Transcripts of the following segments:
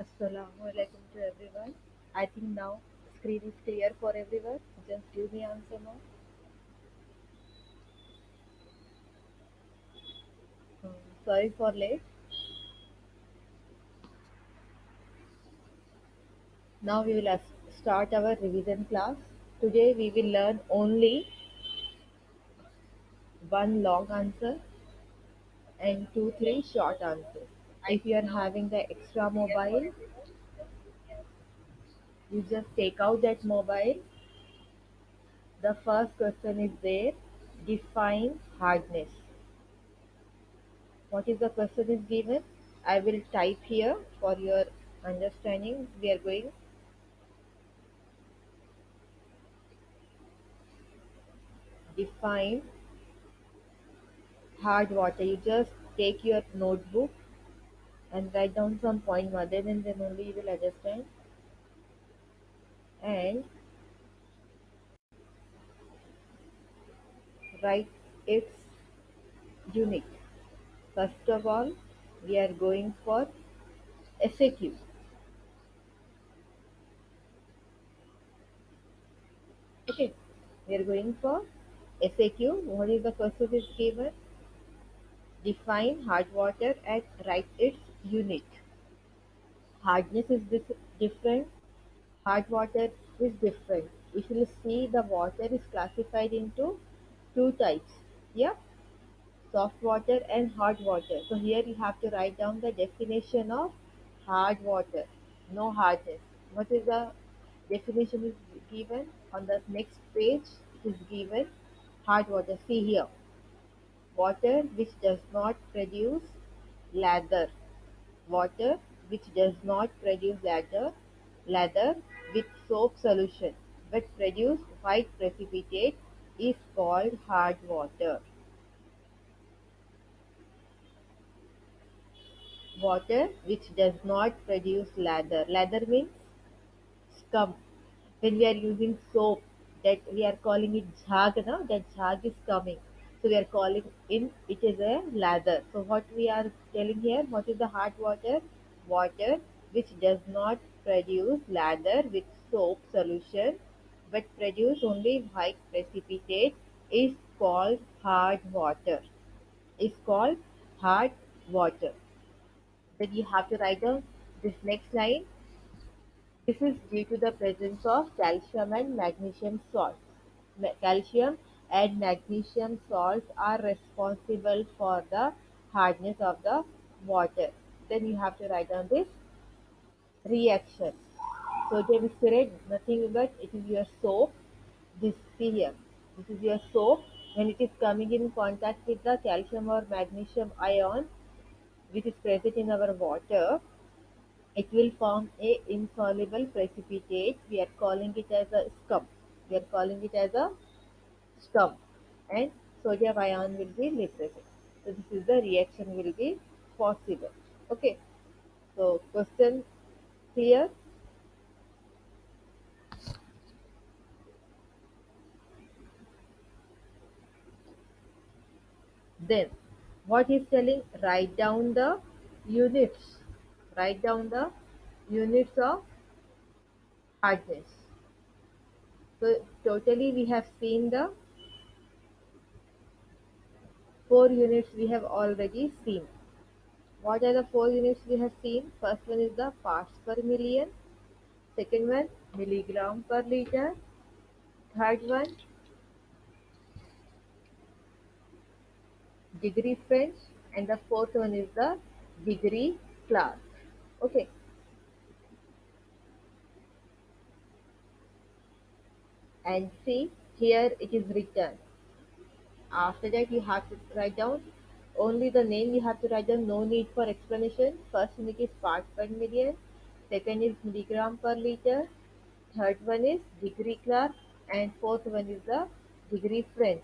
Assalamu alaikum to everyone. I think now screen is clear for everyone. Just give me answer now. Um, Sorry for late. Now we will start our revision class. Today we will learn only one long answer and two, three short answers. If you are having the extra mobile, you just take out that mobile. The first question is there. Define hardness. What is the question is given? I will type here for your understanding. We are going define hard water. You just take your notebook and write down some point mother and then only you will understand. And write its unit. First of all, we are going for FAQ. Okay, we are going for FAQ. What is the question is given? Define hard water and write its unit. Hardness is different. Hard water is different. If you see, the water is classified into two types. Yeah, soft water and hard water. So here you have to write down the definition of hard water. No hardness. What is the definition is given on the next page? It is given hard water. See here, water which does not produce lather. Water which does not produce lather with soap solution but produce white precipitate is called hard water. Water which does not produce lather. Lather means scum. When we are using soap, that we are calling it jhag, na? That jhag is coming. So we are calling in it is a lather. So what we are telling here, what is the hard water? Water which does not produce lather with soap solution but produce only white precipitate is called hard water. Is called hard water. Then you have to write down this next line. This is due to the presence of calcium and magnesium salts. Calcium and magnesium salts are responsible for the hardness of the water. Then you have to write down this reaction. Sodium stearate, nothing but it is your soap. This see here. This is your soap. When it is coming in contact with the calcium or magnesium ion, which is present in our water, it will form a insoluble precipitate. We are calling it as a scum. We are calling it as a scum, and sodium ion will be represented. So this is the reaction will be possible. Okay. So question clear. Then what is telling? Write down the units. Write down the units of hardness. So totally we have seen the four units we have already seen. What are the four units we have seen? First one is the parts per million. Second one, milligram per liter. Third one, degree French. And the fourth one is the degree Clark. Okay. And see, here it is written. After that, you have to write down only the name you have to write down, no need for explanation. First unit is part per million. Second is milligram per liter. Third one is degree Clark. And fourth one is the degree French.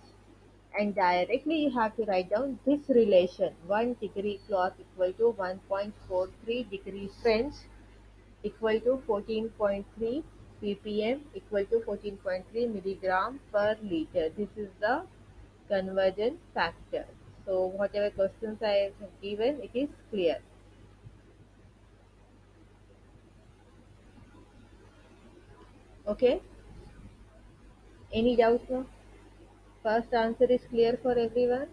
And directly you have to write down this relation. 1 degree Clark equal to 1.43 degree French equal to 14.3 ppm equal to 14.3 milligram per liter. This is the conversion factor. So whatever questions I have given, it is clear. Okay, any doubts now? First answer is clear for everyone.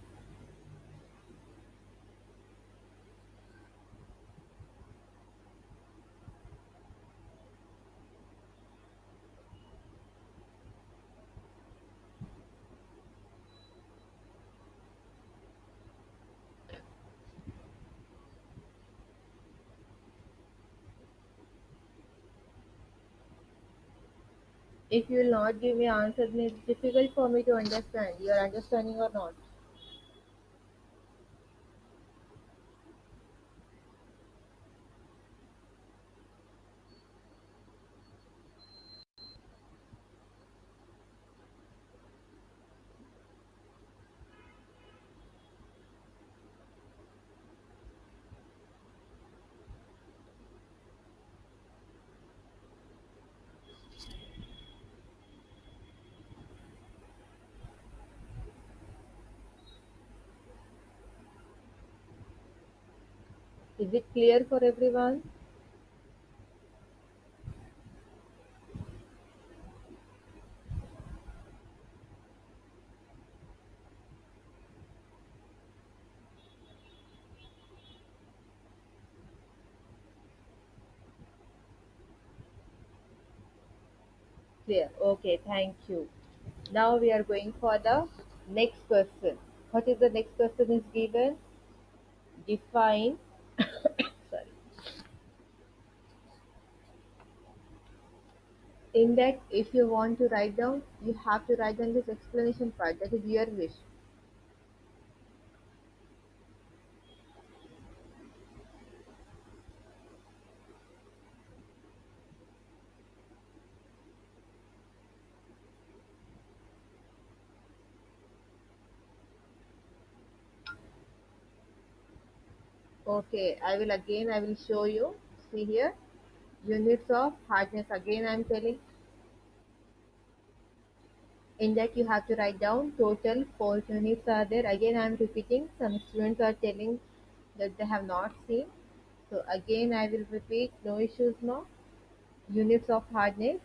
If you will not give me answer, then it's difficult for me to understand. You are understanding or not? Is it clear for everyone? Clear. Okay, thank you. Now we are going for the next question. What is the next question is given? Define, sorry. In that, if you want to write down, you have to write down this explanation part. That is your wish. Okay, I will show you. See here, units of hardness. Again, I am telling. In that, you have to write down total 4 units are there. Again, I am repeating. Some students are telling that they have not seen. So again, I will repeat. No issues now. Units of hardness.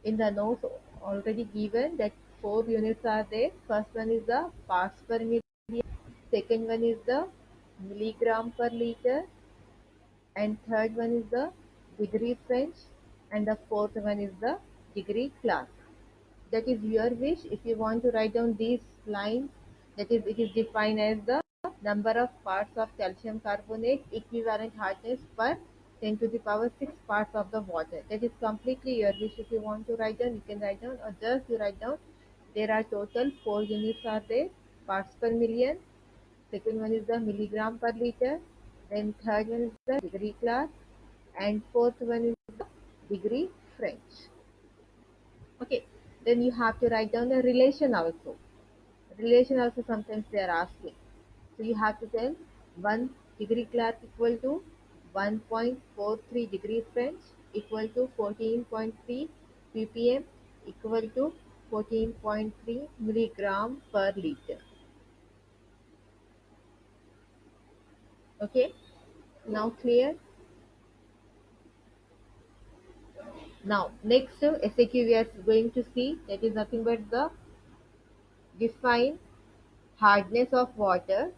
In the notes already given that 4 units are there. First one is the parts per million. Second one is the milligram per liter, and third one is the degree French, and the fourth one is the degree class. That is your wish. If you want to write down these lines, that is, it is defined as the number of parts of calcium carbonate equivalent hardness per 10 to the power 6 parts of the water. That is completely your wish. If you want to write down, you can write down, or just you write down. There are total 4 units are there: parts per million. Second one is the milligram per liter. Then third one is the degree class, and fourth one is the degree French. Okay. Then you have to write down the relation also. Relation also sometimes they are asking. So you have to tell 1 degree Clark equal to 1.43 degrees French equal to 14.3 ppm equal to 14.3 milligram per liter. Okay, now clear. Now next SAQ we are going to see, that is nothing but the define hardness of water,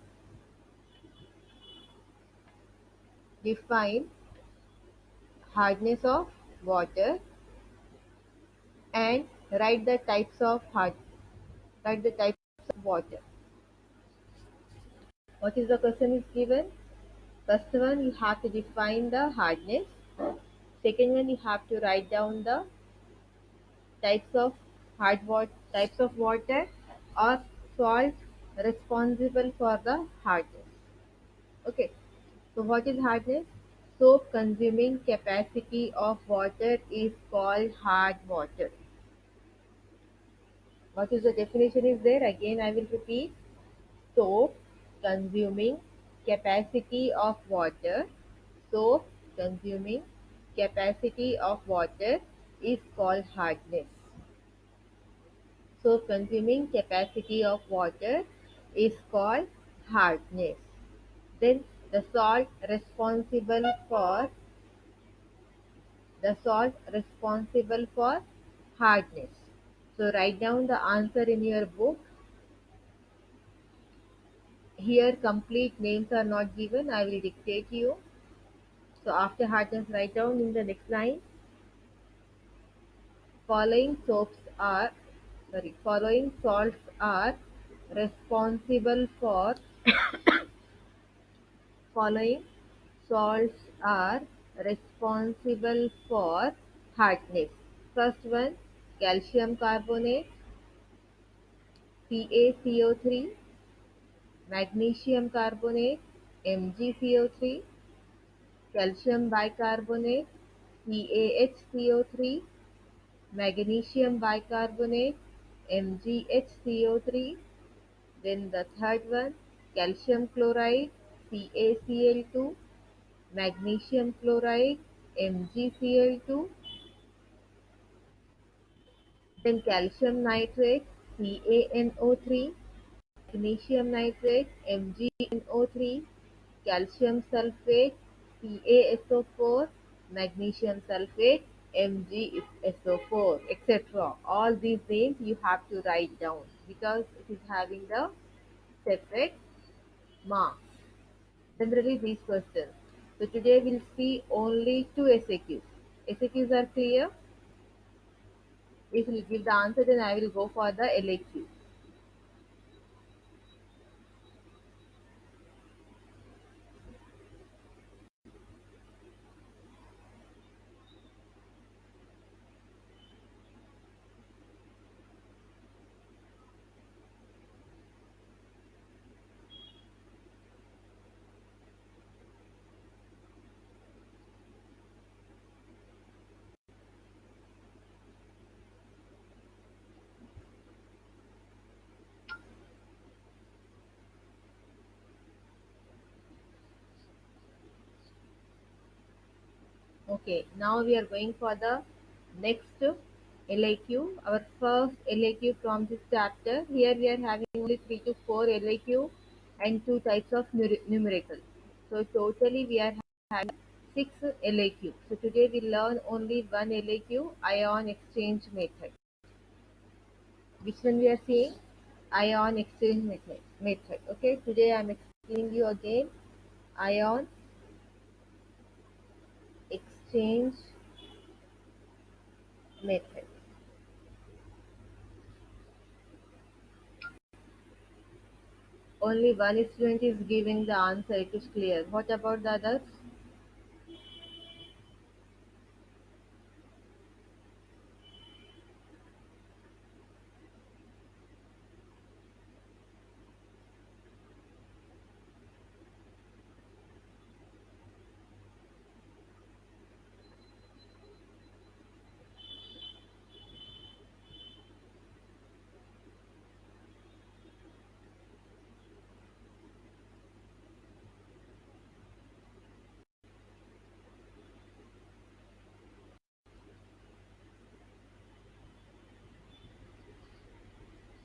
define hardness of water, and write the types of write the types of water. What is the question is given? First one, you have to define the hardness. Second one, you have to write down the types of types of water or salt responsible for the hardness. Okay. So what is hardness? Soap consuming capacity of water is called hard water. What is the definition is there? Again, I will repeat. Soap consuming capacity of water. Soap consuming capacity of water is called hardness. Soap consuming capacity of water is called hardness. Then the salt responsible for The salt responsible for hardness. So write down the answer in your book. Here complete names are not given. I will dictate you. So after hardness, write down in the next line. Following soaps are following salts are responsible for following salts are responsible for hardness. First one, calcium carbonate, CaCO3, magnesium carbonate, MgCO3, calcium bicarbonate, CaHCO3, magnesium bicarbonate, MgHCO3. Then the third one, calcium chloride, CaCl2, magnesium chloride, MgCl2. Then calcium nitrate, CaNO3, magnesium nitrate, MgNO3, calcium sulfate, CaSO4, magnesium sulfate, MgSO4, etc. All these names you have to write down because it is having the separate marks. Generally these questions. So today we'll see only two SAQs. SAQs are clear. If you give the answer, then I will go for the LAQ. Okay, now we are going for the next LAQ. Our first LAQ from this chapter. Here we are having only 3 to 4 LAQ and 2 types of numerical. So totally we are having 6 LAQ. So today we learn only one LAQ, ion exchange method. Which one we are seeing? Ion exchange method. Okay, today I am explaining you again ion exchange method. Only one student is giving the answer, it is clear. What about the others?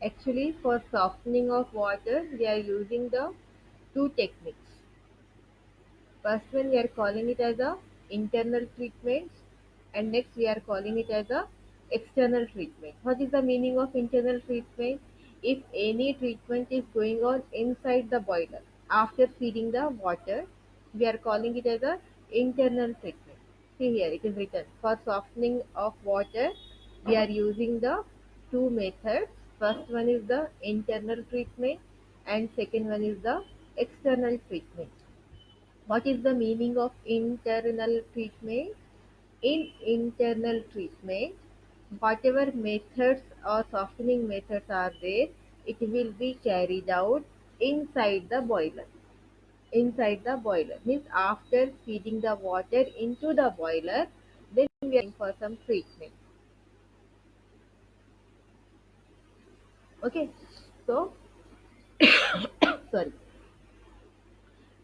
Actually, for softening of water, we are using the two techniques. First one we are calling it as a internal treatment and next we are calling it as a external treatment. What is the meaning of internal treatment? If any treatment is going on inside the boiler after feeding the water, we are calling it as a internal treatment. See here it is written for softening of water we are using the two methods. First one is the internal treatment and second one is the external treatment. What is the meaning of internal treatment? In internal treatment, whatever methods or softening methods are there, it will be carried out inside the boiler. Inside the boiler means after feeding the water into the boiler, then we are going for some treatment. Okay, so sorry.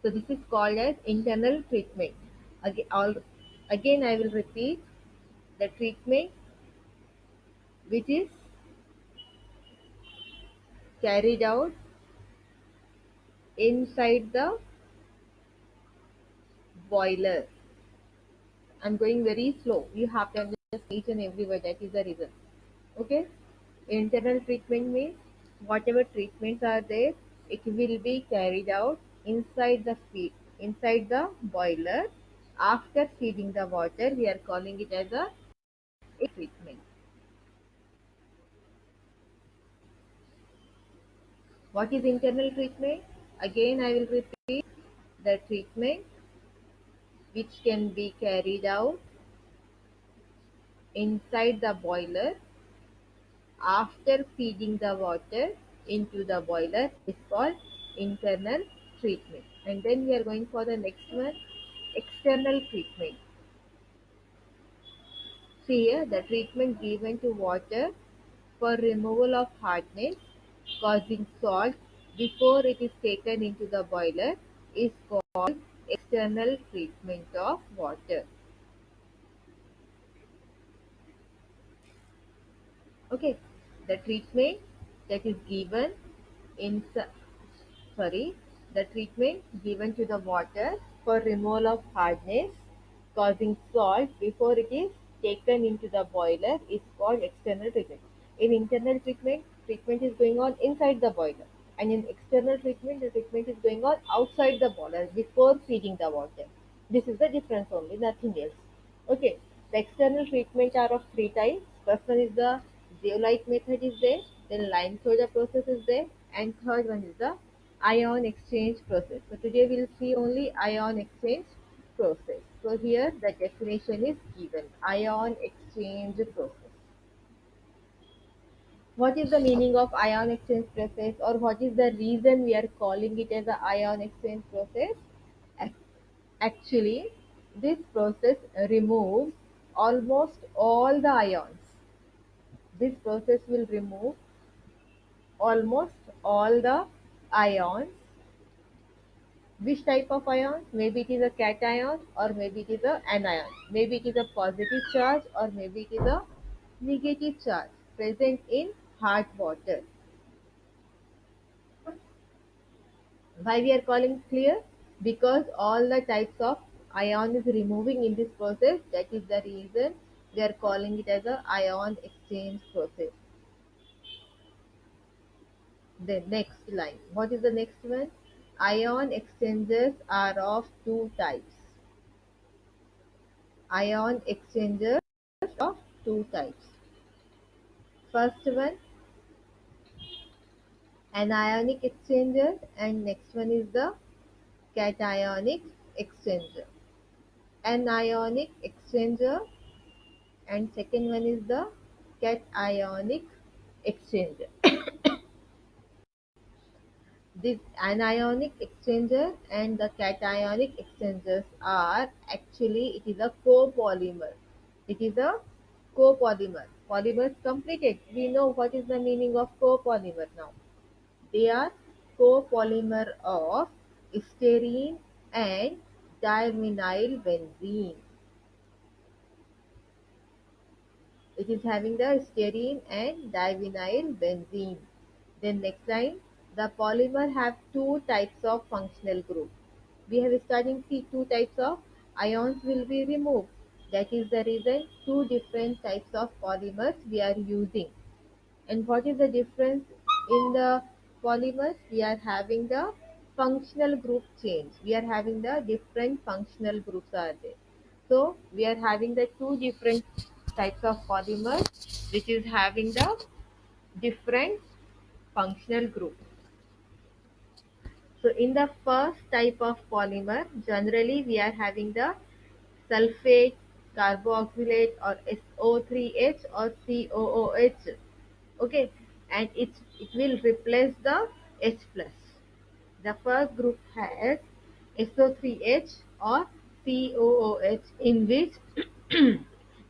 So this is called as internal treatment. Again I will repeat the treatment which is carried out inside the boiler. I'm going very slow. You have to understand each and every word. That is the reason. Okay. Internal treatment means whatever treatments are there, it will be carried out inside the feed, inside the boiler. After feeding the water, we are calling it as a treatment. What is internal treatment? Again, I will repeat: the treatment which can be carried out inside the boiler after feeding the water into the boiler is called internal treatment. And then we are going for the next one, external treatment. See here, the treatment given to water for removal of hardness causing salt before it is taken into the boiler is called external treatment of water. Okay, the treatment that is given in sorry, the treatment given to the water for removal of hardness causing salt before it is taken into the boiler is called external treatment. In internal treatment, treatment is going on inside the boiler, and in external treatment, the treatment is going on outside the boiler before feeding the water. This is the difference only, nothing else. Okay, the external treatment are of three types. First one is the zeolite method is there, then lime soda process is there, and third one is the ion exchange process. So today we'll see only ion exchange process. So here the definition is given, ion exchange process. What is the meaning of ion exchange process, or what is the reason we are calling it as a ion exchange process? Ac- Actually, this process removes almost all the ions. This process will remove almost all the ions. Which type of ion? Maybe it is a cation, or maybe it is a anion. Maybe it is a positive charge, or maybe it is a negative charge present in hard water. Why we are calling clear? Because all the types of ion is removing in this process. That is the reason we are calling it as a ion exchange process. The next line. What is the next one? Ion exchangers are of two types. Ion exchangers of two types. First one, anionic exchanger, and next one is the cationic exchanger. Anionic exchanger, and second one is the cationic exchanger. This anionic exchanger and the cationic exchangers are actually, it is a copolymer. It is a copolymer. Polymers completed. We know what is the meaning of copolymer now. They are copolymer of styrene and divinyl benzene. It is having the styrene and divinyl benzene. Then next line, the polymer have two types of functional group. We have starting see two types of ions will be removed. That is the reason two different types of polymers we are using. And what is the difference in the polymers? We are having the functional group change. We are having the different functional groups are there. So we are having the two different types of polymers which is having the different functional group. So in the first type of polymer, generally we are having the sulfate, carboxylate, or SO3H or COOH. Okay, and it will replace the H plus. The first group has SO3H or COOH, in which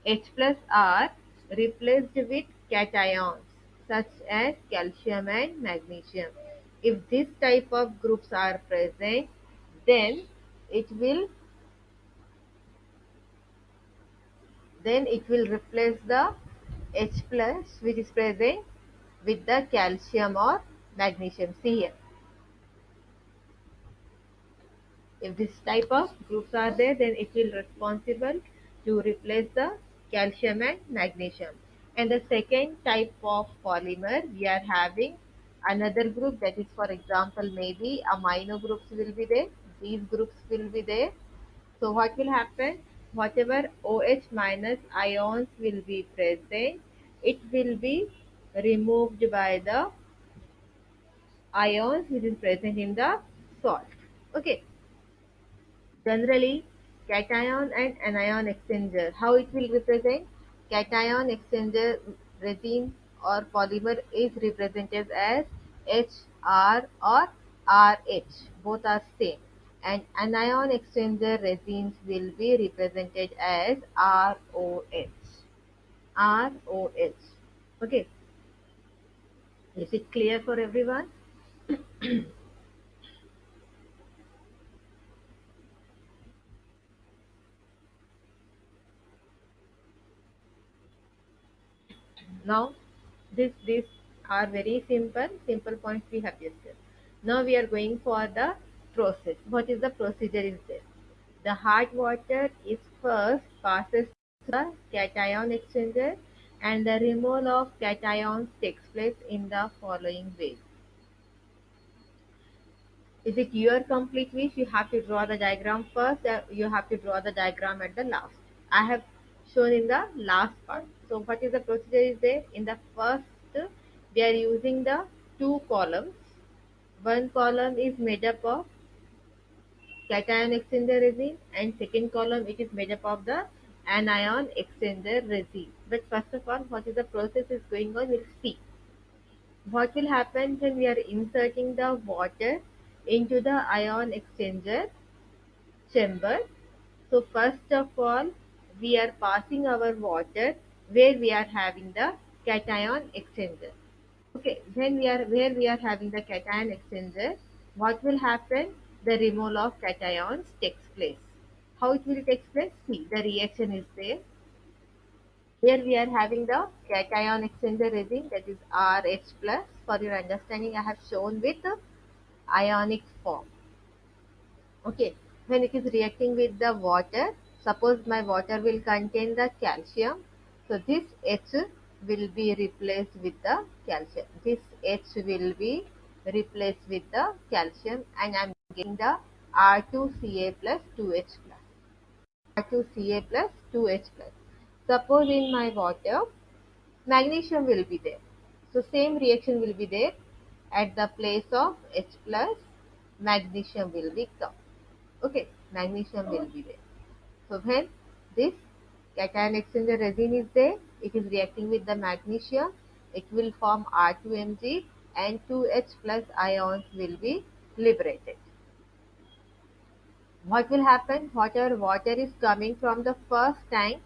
H plus are replaced with cations such as calcium and magnesium. If this type of groups are present, then it will then it will replace the H plus which is present with the calcium or magnesium. See here, if this type of groups are there, then it will responsible to replace the calcium and magnesium. And the second type of polymer, we are having another group, that is, for example, maybe amino groups will be there, these groups will be there. So what will happen? Whatever OH minus ions will be present, it will be removed by the ions which is present in the salt. Okay. Generally, cation and anion exchanger, how it will represent? Cation exchanger resin or polymer is represented as HR or RH. Both are same. And anion exchanger resins will be represented as ROH. ROH. Okay. Is it clear for everyone? Now, these are very simple points we have discussed. Now we are going for the process. What is the procedure is there? The hot water is first passes through the cation exchanger and the removal of cations takes place in the following way. Is it your complete wish? You have to draw the diagram first. You have to draw the diagram at the last. I have shown in the last part. So what is the procedure is there? In the first, we are using the two columns. One column is made up of cation exchanger resin and second column it is made up of the anion exchanger resin. But first of all, what is the process is going on? We'll see. What will happen when we are inserting the water into the ion exchanger chamber? So first of all, we are passing our water where we are having the cation exchanger. Okay, when we are where we are having the cation exchanger, what will happen? The removal of cations takes place. How it will take place? See, the reaction is there. Here we are having the cation exchanger resin, that is RH plus. For your understanding, I have shown with the ionic form. Okay, when it is reacting with the water, suppose my water will contain the calcium, so this H will be replaced with the calcium. This H will be replaced with the calcium and I am getting the R2Ca plus 2H plus. R2Ca plus 2H plus. Suppose in my water, magnesium will be there. So same reaction will be there at the place of H plus, magnesium will be come. Okay, magnesium will be there. So when this cation exchanger resin is there, it is reacting with the magnesium, it will form R2Mg and 2H plus ions will be liberated. What will happen? Water is coming from the first tank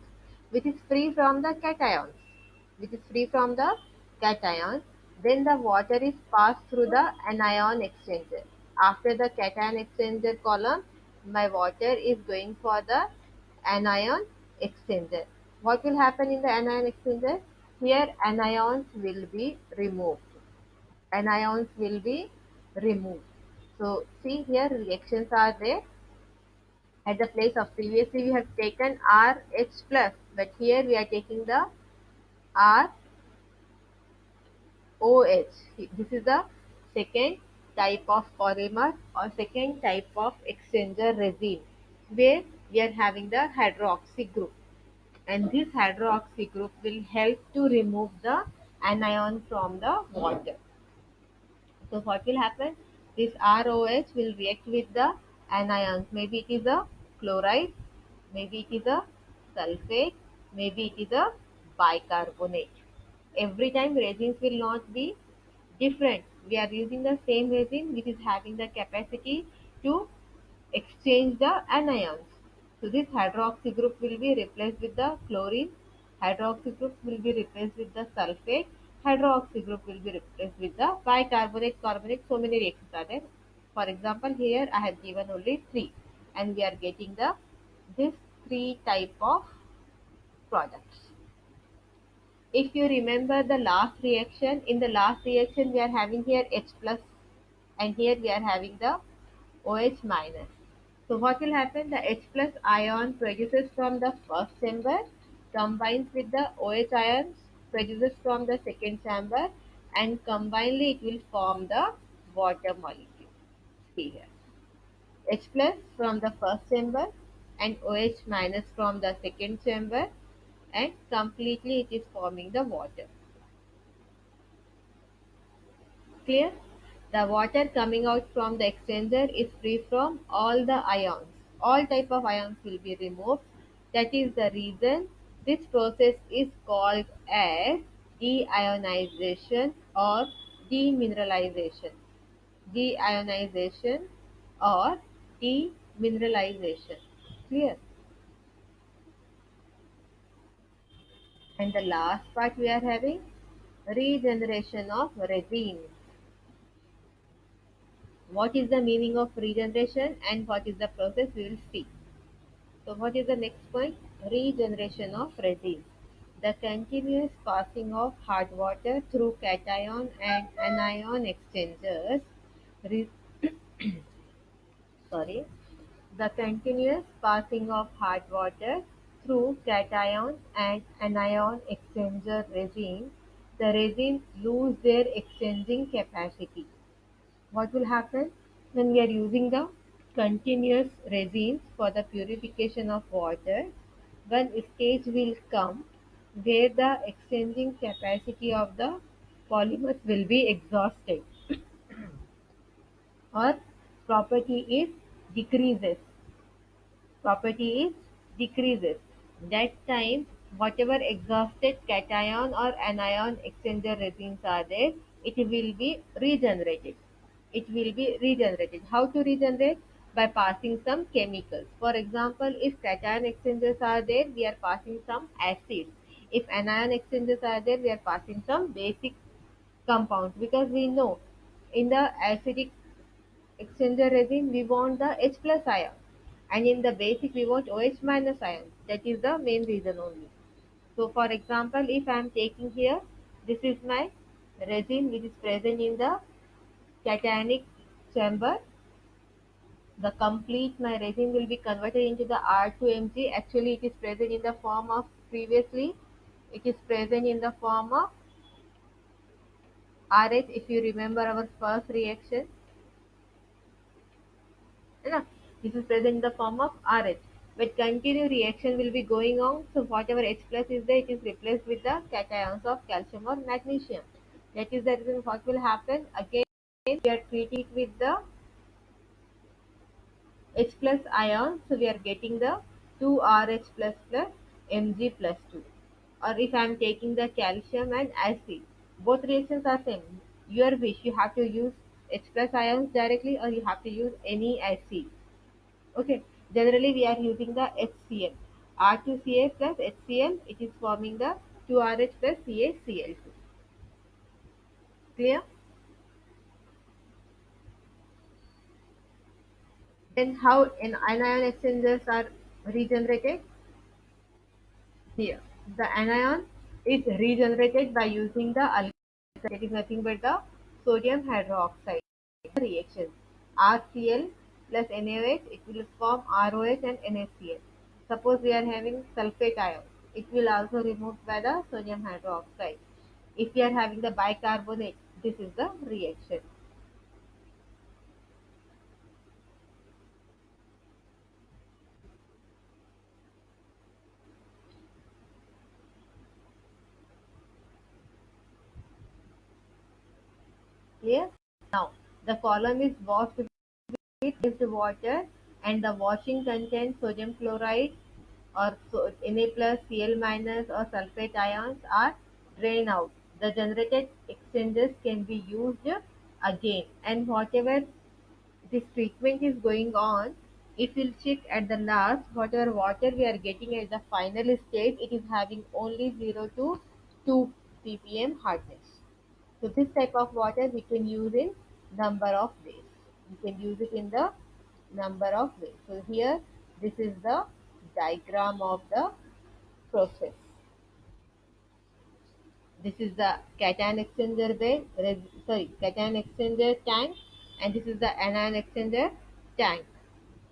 which is free from the cations, then the water is passed through the anion exchanger. After the cation exchanger column, my water is going for the anion exchanger. What will happen in the anion exchanger? Here anions will be removed. Anions will be removed. So see here reactions are there. At the place of previously we have taken RH plus, but here we are taking the ROH. This is the second type of polymer or second type of exchanger resin where we are having the hydroxy group, and this hydroxy group will help to remove the anion from the water. So what will happen? This ROH will react with the anions. Maybe it is a chloride, maybe it is a sulfate, maybe it is a bicarbonate. Every time resins will not be different. We are using the same resin which is having the capacity to exchange the anions. So this hydroxy group will be replaced with the chlorine, hydroxy group will be replaced with the sulfate, hydroxy group will be replaced with the bicarbonate, carbonate, so many reactions are there. For example, here I have given only three and we are getting the this three type of products. If you remember the last reaction, in the last reaction we are having here H plus and here we are having the OH minus. So what will happen? The H plus ion produces from the first chamber combines with the OH ions produces from the second chamber, and combinedly it will form the water molecule. See here. H plus from the first chamber and OH minus from the second chamber, and completely it is forming the water. Clear? The water coming out from the exchanger is free from all the ions. All type of ions will be removed. That is the reason this process is called as deionization or demineralization. Deionization or demineralization. Clear? And the last part we are having regeneration of resins. What is the meaning of regeneration and what is the process we will see. So what is the next point? Regeneration of resins. The continuous passing of hard water through cation and anion exchangers. Re- sorry. The continuous passing of hard water through cations and anion exchanger resins. The resins lose their exchanging capacity. What will happen when we are using the continuous resins for the purification of water? One stage will come where the exchanging capacity of the polymers will be exhausted, or property is decreases. Property is decreases. That time, whatever exhausted cation or anion exchanger resins are there, it will be regenerated. It will be regenerated. How to regenerate? By passing some chemicals. For example, if cation exchangers are there, we are passing some acids. If anion exchangers are there, we are passing some basic compounds, because we know in the acidic exchanger resin we want the H plus ion, and in the basic we want OH minus ion. That is the main reason only. So for example, if I am taking here, this is my resin which is present in the cationic chamber. The complete my resin will be converted into the R2Mg. Actually it is present in the form of, previously it is present in the form of RH. If you remember our first reaction, है ना? This is present in the form of RH. But continue reaction will be going on. So whatever H plus is there, it is replaced with the cations of calcium or magnesium. That is the reason what will happen. Again, we are treating it with the H plus ion. So we are getting the 2RH plus plus Mg plus 2. Or if I am taking the calcium and acid, both reactions are same. Your wish, you have to use H plus ions directly or you have to use any acid. Okay, generally we are using the HCl. R2Ca plus HCl, it is forming the 2RH plus CaCl2. Clear? Then how anion exchangers are regenerated? Here, the anion is regenerated by using the alkyl. It is nothing but the sodium hydroxide reaction. RCl plus NaOH, it will form ROH and NaCl. Suppose we are having sulfate ion, it will also removed by the sodium hydroxide. If we are having the bicarbonate, this is the reaction. Clear? Now, the column is washed with water, and the washing contains sodium chloride or Na plus, Cl minus or sulfate ions are drained out. The generated exchanges can be used again, and whatever this treatment is going on, if we'll check at the last, whatever water we are getting at the final stage, it is having only 0 to 2 ppm hardness. So this type of water we can use in number of ways. We can use it in the number of ways. So here, this is the diagram of the process. This is the cation exchanger cation exchanger tank, and this is the anion exchanger tank.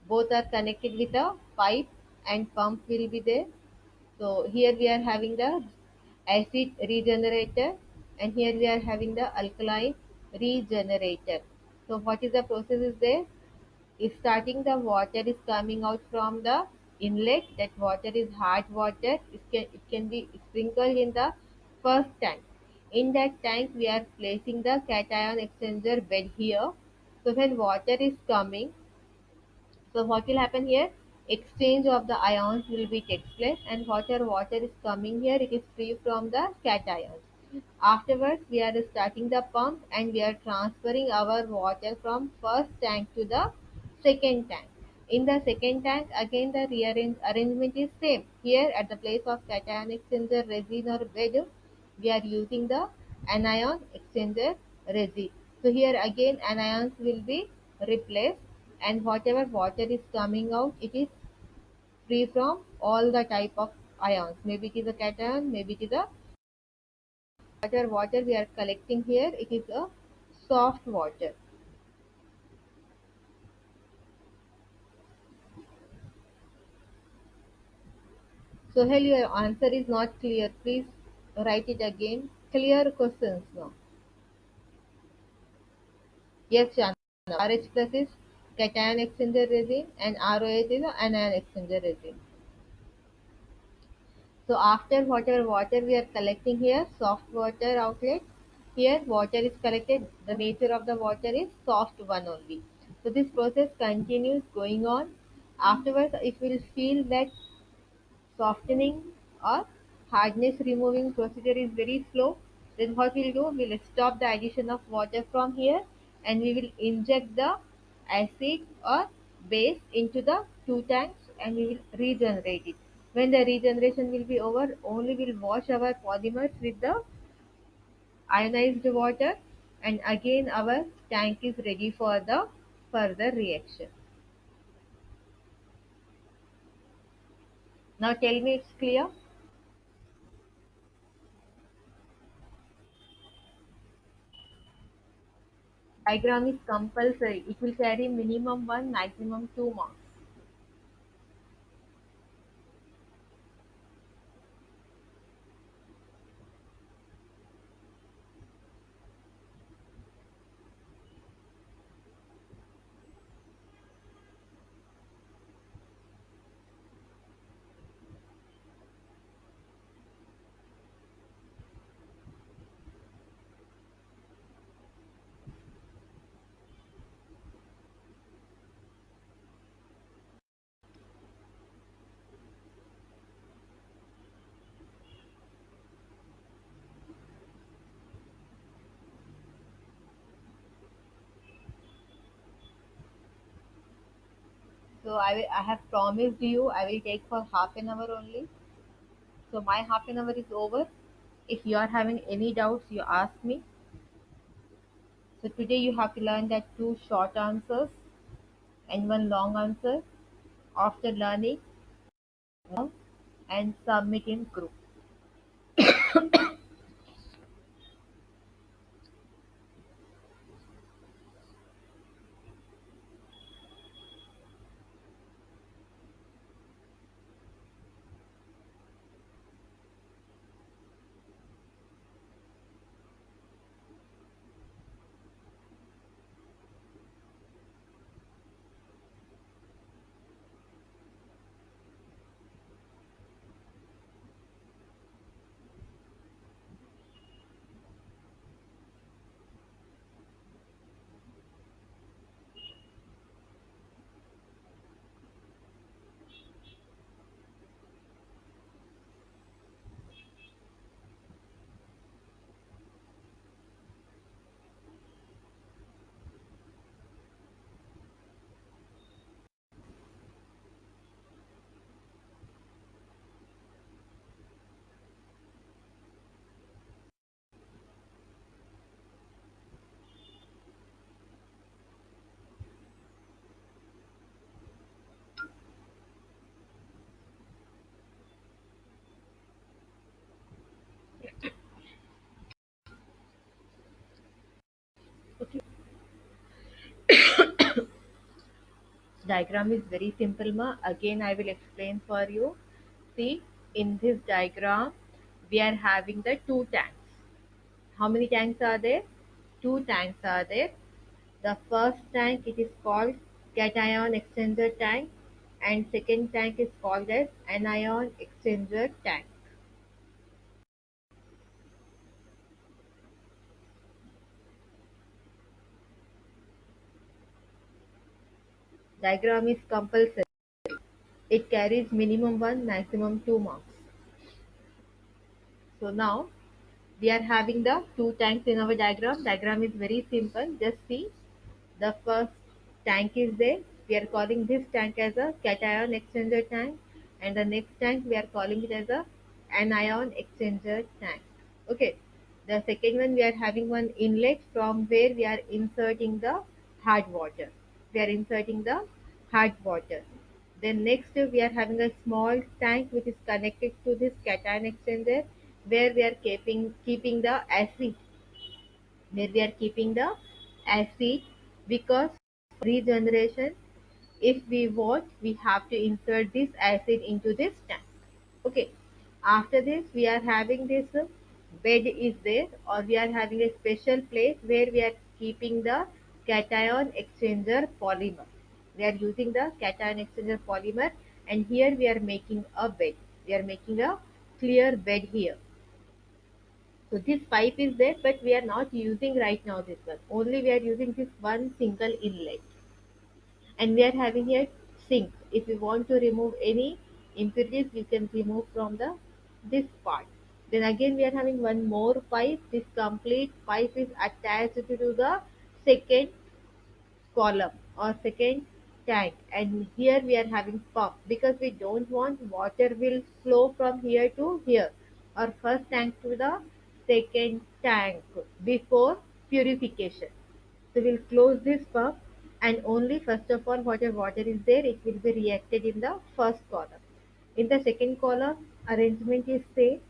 Both are connected with a pipe and pump will be there. So here we are having the acid regenerator, and here we are having the alkaline regenerator. So what is the process is there? Is starting the water is coming out from the inlet. That water is hard water. It can be sprinkled in the first tank. In that tank we are placing the cation exchanger bed here. So when water is coming, so what will happen here? Exchange of the ions will be takes place, and water is coming here, it is free from the cations. Afterwards, we are starting the pump and we are transferring our water from first tank to the second tank. In the second tank, again the arrangement is same. Here at the place of cation exchanger resin or bed, we are using the anion exchanger resin. So here again anions will be replaced, and whatever water is coming out, it is free from all the type of ions. Maybe it is a cation, maybe it is a water we are collecting here, it is a soft water. So Hell, your answer is not clear. Please write it again. Clear questions now. Yes, Shana. RH plus is cation exchanger resin and ROH is anion exchanger resin. So after whatever water we are collecting here, soft water outlet, here water is collected, the nature of the water is soft one only. So this process continues going on. Afterwards, it will feel that softening or hardness removing procedure is very slow. Then what we'll do, we'll stop the addition of water from here and we will inject the acid or base into the two tanks and we will regenerate it. When the regeneration will be over, only we'll wash our polymers with the ionized water, and again our tank is ready for the further reaction. Now tell me it's clear? Diagram is compulsory. It will carry minimum 1, maximum 2 marks. So I have promised you I will take for half an hour only. So my half an hour is over. If you are having any doubts, you ask me. So today you have to learn that two short answers and one long answer. After learning and submit in group. Diagram is very simple, ma. Again, I will explain for you. See, in this diagram, we are having the two tanks. How many tanks are there? Two tanks are there. The first tank it is called cation exchanger tank, and second tank is called as anion exchanger tank. Diagram is compulsory. It carries minimum 1, maximum 2 marks. So now we are having the two tanks in our diagram. Diagram is very simple. Just see, the first tank is there. We are calling this tank as a cation exchanger tank, and the next tank we are calling it as a anion exchanger tank. Okay. The second one we are having one inlet from where we are inserting the hard water. We are inserting the hard water. Then next we are having a small tank which is connected to this cation exchanger where we are keeping the acid, where we are keeping the acid, because regeneration, if we want, we have to insert this acid into this tank. Okay. After this we are having this bed is there, or we are having a special place where we are keeping the cation exchanger polymer. We are using the cation exchanger polymer, and here we are making a bed. We are making a clear bed here. So this pipe is there, but we are not using right now this one. Only we are using this one single inlet. And we are having a sink. If we want to remove any impurities, we can remove from the this part. Then again we are having one more pipe. This complete pipe is attached to the second column or second tank, and here we are having pump because we don't want water will flow from here to here or first tank to the second tank before purification. So we'll close this pump, and only first of all whatever water is there it will be reacted in the first column. In the second column arrangement is same.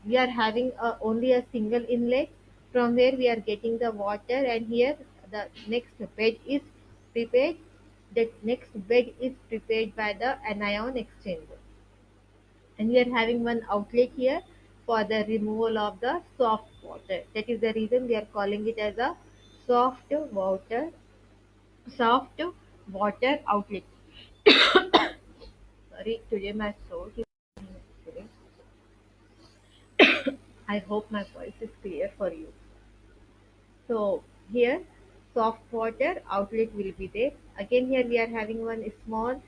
We are having only a single inlet from where we are getting the water, and here the next bed is prepared. The next bed is prepared by the anion exchanger, and we are having one outlet here for the removal of the soft water. That is the reason we are calling it as a soft water soft water outlet. Sorry, today my throat is actually. I hope my voice is clear for you. So here soft water outlet will be there. Again here we are having one small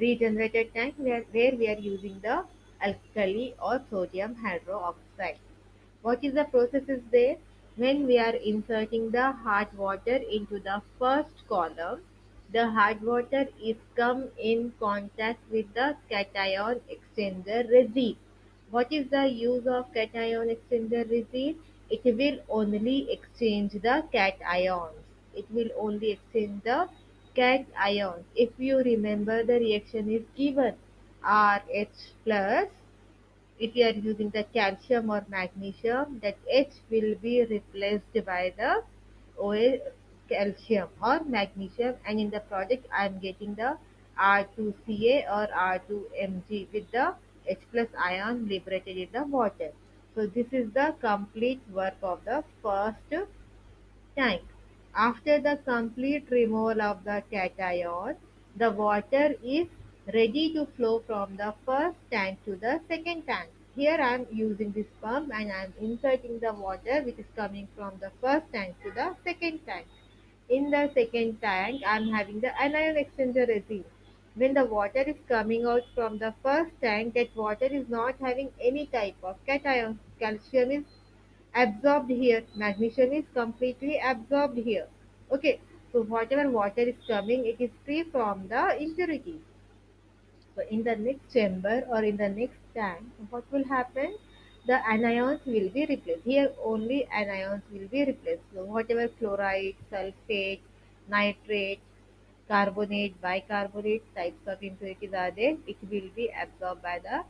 regenerated tank where we are using the alkali or sodium hydroxide. What is the process is there? When we are inserting the hot water into the first column, the hot water is come in contact with the cation exchanger resin. What is the use of cation exchanger resin? It will only exchange the cations. It will only exchange the cations. If you remember, the reaction is given RH plus. If you are using the calcium or magnesium, that H will be replaced by the OH calcium or magnesium, and in the product I am getting the R2Ca or R2Mg with the H plus ion liberated in the water. So this is the complete work of the first tank. After the complete removal of the cation, the water is ready to flow from the first tank to the second tank. Here I am using this pump and I am inserting the water which is coming from the first tank to the second tank. In the second tank, I am having the anion exchanger resin. When the water is coming out from the first tank, that water is not having any type of cation. Calcium is absorbed here, magnesium is completely absorbed here. Okay, so whatever water is coming, it is free from the impurities. So in the next chamber or in the next tank, what will happen? The anions will be replaced. Here only anions will be replaced. So whatever chloride, sulfate, nitrate, carbonate, bicarbonate types of impurities are there, it will be absorbed by the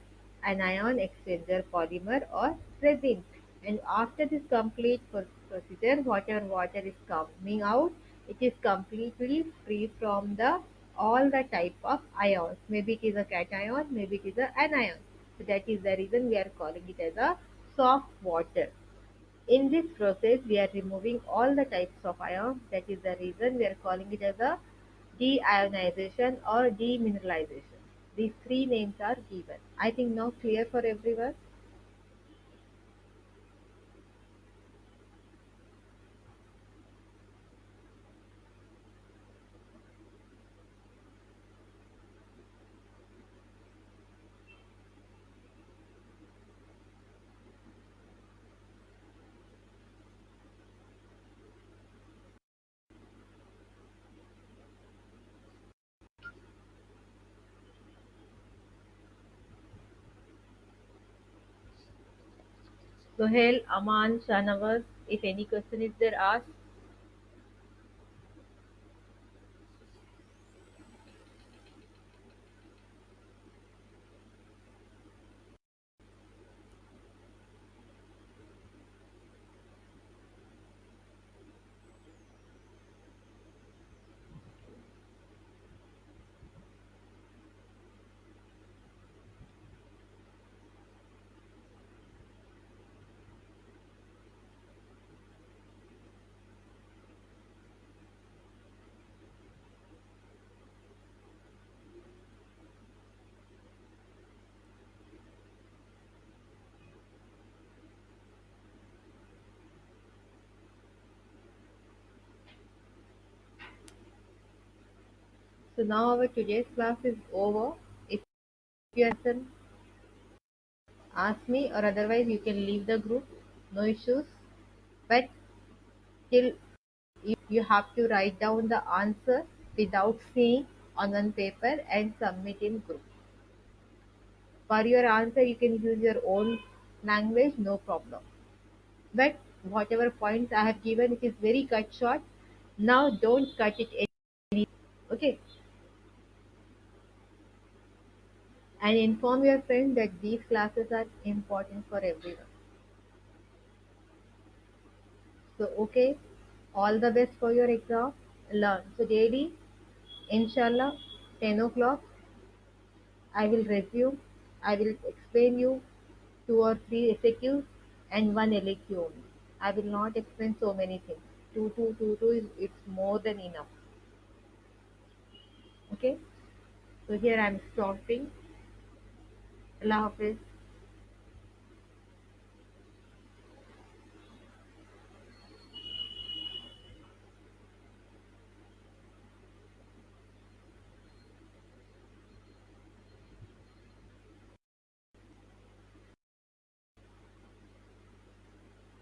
anion exchanger polymer or resin. And after this complete procedure, whatever water is coming out, it is completely free from the all the type of ions. Maybe it is a cation, maybe it is a anion. So that is the reason we are calling it as a soft water. In this process, we are removing all the types of ions. That is the reason we are calling it as a deionization or demineralization. These three names are given. I think now clear for everyone. Sohail, Aman, Shanawaz, if any question is there, ask. So now our today's class is over. If you have some, ask me, or otherwise you can leave the group. No issues. But still, you have to write down the answer without seeing on one paper and submit in group. For your answer, you can use your own language, no problem. But whatever points I have given, it is very cut short. Now don't cut it any. Okay, and inform your friends that these classes are important for everyone. So okay, all the best for your exam. Learn. So daily, inshallah, 10 o'clock, I will review. I will explain you two or three FAQs and one LAQ only. I will not explain so many things. Two is it's more than enough. Okay. So here I am stopping. Allah Hafiz.